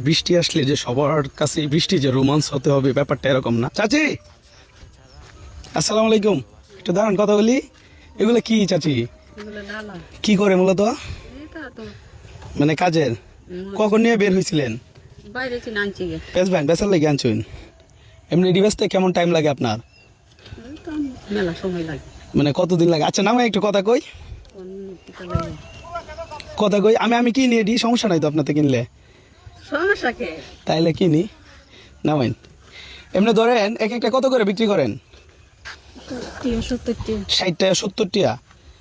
বৃষ্টি আসলে যে সবার কাছে বৃষ্টি যে রোমান্স হতে হবে ব্যাপারটা এরকম না। চাচি আসসালামু আলাইকুম, একটু দাঁড়ান কথা বলি। এগুলো কি চাচি, কি করে মূলত? মানে কাজের কখন নিয়ে বের হয়েছিলেন? বেচার লেগে আনছেন? এমনি ডিভাইসতে কেমন টাইম লাগে আপনার? মেলা সময় লাগে। মানে কতদিন লাগে? আচ্ছা নামে একটু কথা কই, কথা কই। আমি কি নিয়ে দিই, সমস্যা নাই তো আপনাতে কিনলে? সমস্যা কে? তাইলে কিনি নামাইন। এমনি ধরেন এক একটা কত করে বিক্রি করেন? 60 টাকা 70 টাকা।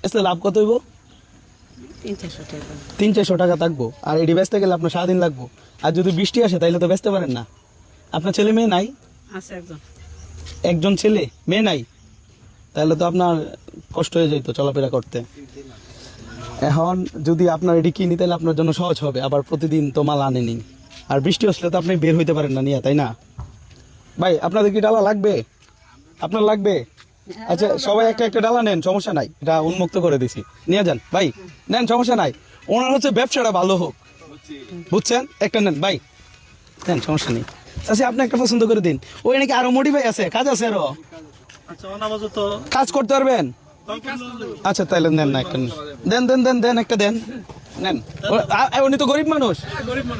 আসলে লাভ কত হইব? 300-400 টাকা থাকবো। আর এটি বেচতে গেলে আপনার সারাদিন লাগবো। আর যদি বৃষ্টি আসে তাইলে তো বেচতে পারেন না। আপনার ছেলে মেয়ে নাই? আছে একজন। একজন ছেলে, মেয়ে নাই? তাহলে তো আপনার কষ্ট হয়ে যেত চলাফেরা করতে। এখন যদি আপনার এটি কিনি তাহলে আপনার জন্য সহজ হবে। আবার প্রতিদিন তো মাল আনেনি। আর বৃষ্টি আসলে তো আপনি বের হইতে পারেন না নিয়ে, তাই না ভাই? আপনাদের কি ডালা লাগবে? আপনার লাগবে? আচ্ছা সবাই একটা একটা ডালা নেন, সমস্যা নাই। এটা উন্মুক্ত করে দিছি, নিয়ে যান ভাই, নেন সমস্যা নাই। ওনার হচ্ছে ব্যবসাটা ভালো হোক, বুঝছেন? একটা নেন ভাই, নেন সমস্যা নেই। আচ্ছা আপনি একটা পছন্দ করে দিন। ওই নাকি আরো মোটিভাই আছে, কাজ আছে আরো, কাজ করতে পারবেন? আচ্ছা তাইলে নেন না একটা, দেন দেন দেন দেন একটা দেন, নেন। উনি তো গরিব মানুষ।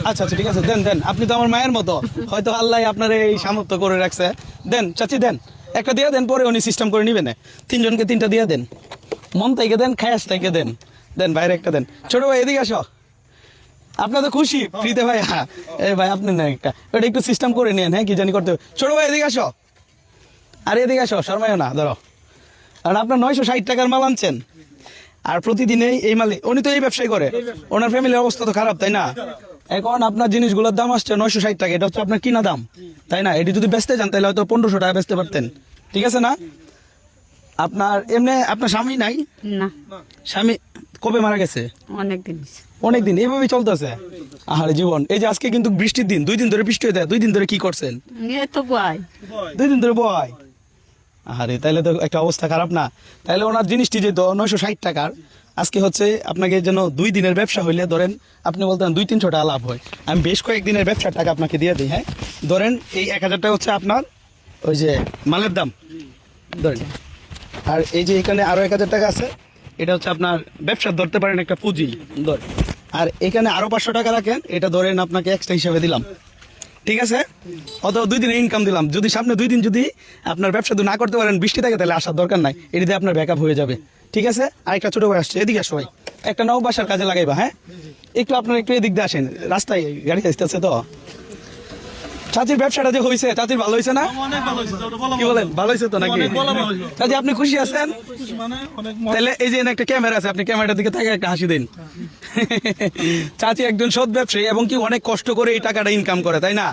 আচ্ছা আচ্ছা ঠিক আছে, দেন দেন। আপনি তো আমার মায়ের মতো, হয়তো আল্লাহ আপনার এই সামর্থ্য করে রাখছে। দেন চাচি দেন, একটা দিয়ে দেন, পরে উনি সিস্টেম করে নিবেন। 3 জনকে 3টা দিয়ে দেন, মন থেকে দেন, খায়াস থেকে দেন। দেন বাইরে একটা দেন। ছোট ভাই এদিকে আসো, আপনার তো খুশি ফ্রিতে ভাই? হ্যাঁ এই ভাই আপনি নেন একটা, ওটা একটু সিস্টেম করে নেন। হ্যাঁ কি জানি করতে হবে। ছোট ভাই এদিকে আসো, আর এদিকে আসো, শর্মায়ও না, ধরো। কারণ আপনার 960 টাকার মাল আনছেন, আর প্রতিদিনই এই মালে উনি তো এই ব্যবসায় করে, ওনার ফ্যামিলির অবস্থা তো খারাপ, তাই না? এখন আপনার জিনিসগুলোর দাম আসছে 960 টাকা, এটা হচ্ছে আপনার কিনা দাম, তাই না? এটি যদি বেচতে যান তাহলে হয়তো 1500 টাকা বেচতে পারতেন, ঠিক আছে না? আপনার এমনি আপনার স্বামী নাই? না। স্বামী কবে মারা গেছে? অনেকদিন। অনেকদিন এইভাবেই চলতেছে। আহারে জীবন। এই যে আজকে কিন্তু বৃষ্টির দিন, 2 দিন ধরে বৃষ্টি হয়ে যায়। 2 দিন ধরে কি করছেন? এ তো বয় 2 দিন ধরে বয়। আরে তাইলে তো একটা অবস্থা খারাপ না? তাইলে ওনার জিনিসটি যেত 960 টাকার, আজকে হচ্ছে আপনাকে যেন 2 দিনের ব্যবসা হইলে ধরেন আপনি বলতেন 200-300 টাকা লাভ হয়। আমি বেশ কয়েকদিনের ব্যবসার টাকা আপনাকে দিয়ে দিই। হ্যাঁ ধরেন এই 1000 টাকা হচ্ছে আপনার ওই যে মালের দাম ধরেন, আর এই যে এখানে আরো 1000 টাকা আছে, এটা হচ্ছে আপনার ব্যবসা ধরতে পারেন একটা পুঁজি ধরেন। আর এখানে আরো 500 টাকা রাখেন, এটা ধরেন আপনাকে এক্সট্রা হিসাবে দিলাম, ঠিক আছে? অথবা 2 দিনের ইনকাম দিলাম। যদি সামনে 2 দিন যদি আপনার ব্যবসা না করতে পারেন, বৃষ্টি থাকে, তাহলে আসার দরকার নাই, এটিতে আপনার ব্যাকআপ হয়ে যাবে, ঠিক আছে? আর একটা ছোট ভাই আসছে, এদিকে আসো ভাই, একটা নাও বাসার কাজে লাগাইবা। হ্যাঁ একটু আপনার একটু এদিক দিয়ে আসেন, রাস্তায় গাড়ি আসতেছে তো। চাচির ব্যবসাটা যে হয়েছে, চাচির ভালো হয়েছে না? কি বলেন, ভালো হয়েছে তো নাকি? চাচি আপনি খুশি আছেন? তাহলে এই যে একটা ক্যামেরা আছে, আপনি ক্যামেরার দিকে তাকে একটা হাসি দিন। চাচি একজন সৎ ব্যবসায়ী এবং কি অনেক কষ্ট করে এই টাকাটা ইনকাম করে, তাই না?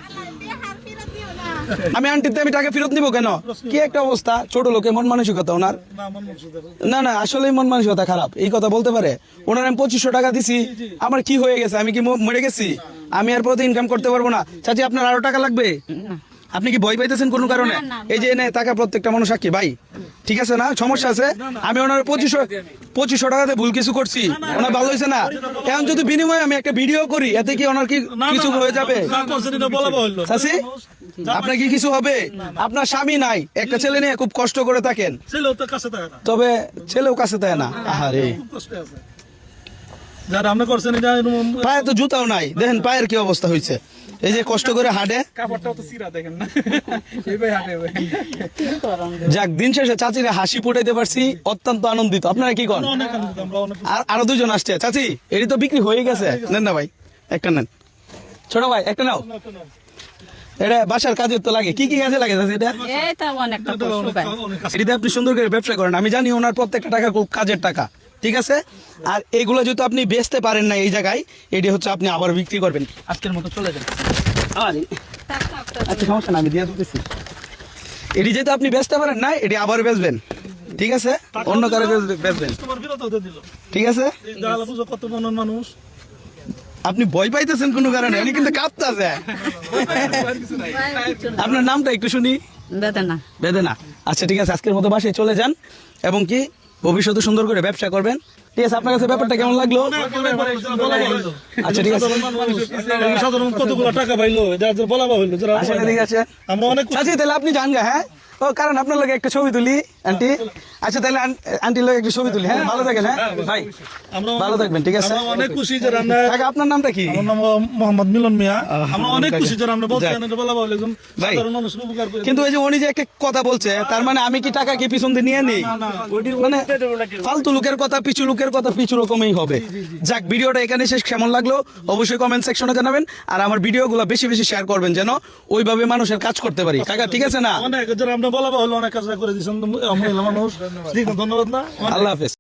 আমি আন্টিতে আমি টাকা ফেরত নিবো কেন? কি একটা অবস্থা, ছোট লোকে মন মানসিকতা ওনার। না না আসলেই মন মানসিকতা খারাপ, এই কথা বলতে পারে। ওনার আমি 2500 টাকা দিছি, আমার কি হয়ে গেছে? আমি কি মরে গেছি? আমি আর পরে ইনকাম করতে পারবো না? চাচি আপনার আরো টাকা লাগবে? আপনি কি ভয় পাইতেছেন কোনো কারণে? এই যে এনে টাকা প্রত্যেকটা মানুষ সাক্ষী ভাই, ঠিক আছে না? সমস্যা আছে? আমি ওনার 2500 টাকাতে ভুল কিছু করছি, ওনার ভালো হয়েছে না? এখন যদি বিনিময়ে আমি একটা ভিডিও করি, এতে কি ওনার কি কিছু হয়ে যাবে? চাচি আপনার কি কিছু হবে? আপনার স্বামী নাই, একটা ছেলে নিয়ে খুব কষ্ট করে থাকেন, তবে ছেলেও কাছে দেয় না। আহারে পায়ে তো জুতাও নাই, দেখেন পায়ের কি অবস্থা হয়েছে। এই যে কষ্ট করে হাঁটে, যাক দিন শেষে চাচিরে হাসি ফুটাইতে পারছি, অত্যন্ত আনন্দিত। আপনারা কি করেন? আরো 2 জন আসছে। চাচি এটি তো বিক্রি হয়ে গেছে, নেন না ভাই একটা নেন। ছোট ভাই একটা নাও, এটা বাসার কাজের তো লাগে। কি কি কাজে লাগে এটা? এটাতে আপনি সুন্দর করে ব্যবসা করেন, আমি জানি ওনার প্রত্যেকটা টাকা খুব কাজের টাকা, ঠিক আছে? আর এগুলো যেহেতু আপনি বেচতে পারেন না এই জায়গায়, এটি হচ্ছে আপনি আবার বিক্রি করবেন। আজকের মতো চলে যান। আচ্ছা সমস্যা না, আমি দিয়ে দিতেছি। এটি যেহেতু আপনি বেচতে পারেন না, এটি আবার বেচবেন, ঠিক আছে? অন্য কারো বেচবেন, ঠিক আছে? আপনি ভয় পাইতেছেন কোনো কারণে, উনি কিন্তু কাঁপতেছে। আপনার নামটা একটু শুনি। বেদনা। বেদনা। আচ্ছা ঠিক আছে, আজকের মতো বাসায় চলে যান এবং কি ভবিষ্যতে সুন্দর করে ব্যবসা করবেন। ঠিক আছে, আপনার কাছে ব্যাপারটা কেমন লাগলো? আচ্ছা ঠিক আছে, সাধারণ কতগুলো টাকা পাইলো যাদের বলা হইলো যারা আসেন এদিকে আসেন। আমরা অনেক চাচি তাহলে আপনি যান গা, হ্যাঁ? ও কারণ আপনার লগে একটা ছবি তুলি আন্টি। আচ্ছা তাহলে আন্টির লগে একটা ছবি তুলি, হ্যাঁ? ভালো থাকেন, হ্যাঁ ভাই, আমরা ভালো থাকবেন, ঠিক আছে? আমরা অনেক খুশি যে আমরা কাকা আপনার নামটা কি? আমার নাম মোহাম্মদ মিলন মিয়া। আমরা অনেক খুশি যে আমরা বলছি বলা হইলো একজন ভাই, সাধারণ মানুষের উপকার করে। কিন্তু এই যে উনি যে একটা কথা বলছে, তার মানে আমি কি টাকা কি পিছন দিয়ে নিয়ে নিই? মানে ফালতু লোকের কথা পিছু লোকের কথা পিছু রকমই হবে। যাক, ভিডিওটা এখানে শেষ। কেমন লাগলো অবশ্যই কমেন্ট সেকশনে জানাবেন, আর আমার ভিডিওগুলো বেশি বেশি শেয়ার করবেন যেন ওইভাবে মানুষের কাজ করতে পারি। কাকা ঠিক আছে না? অনেক যারা আমরা বলা হইলো অনেক কাজ করে দিয়েছেন মহিলা মানুষ। ধন্যবাদ না। আল্লাহ হাফেজ।